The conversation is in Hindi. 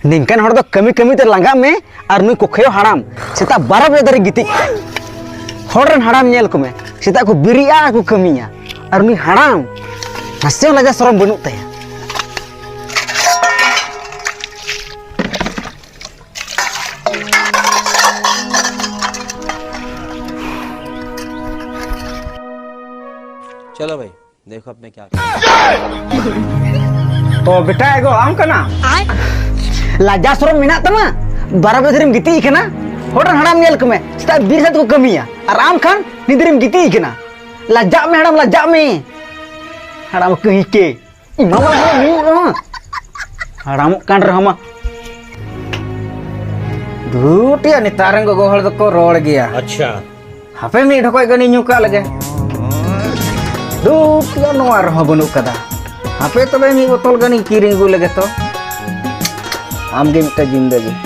निंकन हड़ दो कमी कमी ते लंगा में और नुई कोखयो हड़ाम सेता 12 बजे दरे गिति हड़न हड़ाम नेल को में सेता को बिरिया को कमिया और नुई हड़ाम हसे लगा शरम बनुक तया। चलो भाई देखो अब मैं क्या ओ बेटा एगो आम कना लाजा शरम मिना तमा 12 बजे दरे गिति कना हड़न हड़ाम नेल को में सेता बिर सेत को कमिया और आम खान निदरिम गिति कना लाजा में हड़ाम लाजा में हड़ाम कहीं के हड़ाम कान रहमा दूटिया नितारंग गोहल दको रोड़ गया। अच्छा हापे मी ढोकय गनी न्यूका लगे दूटिया नोआ रह बनु कदा हापे तबे मी बोतल गनी किरिंग गु लगे तो आमगे मिटा जिंदगी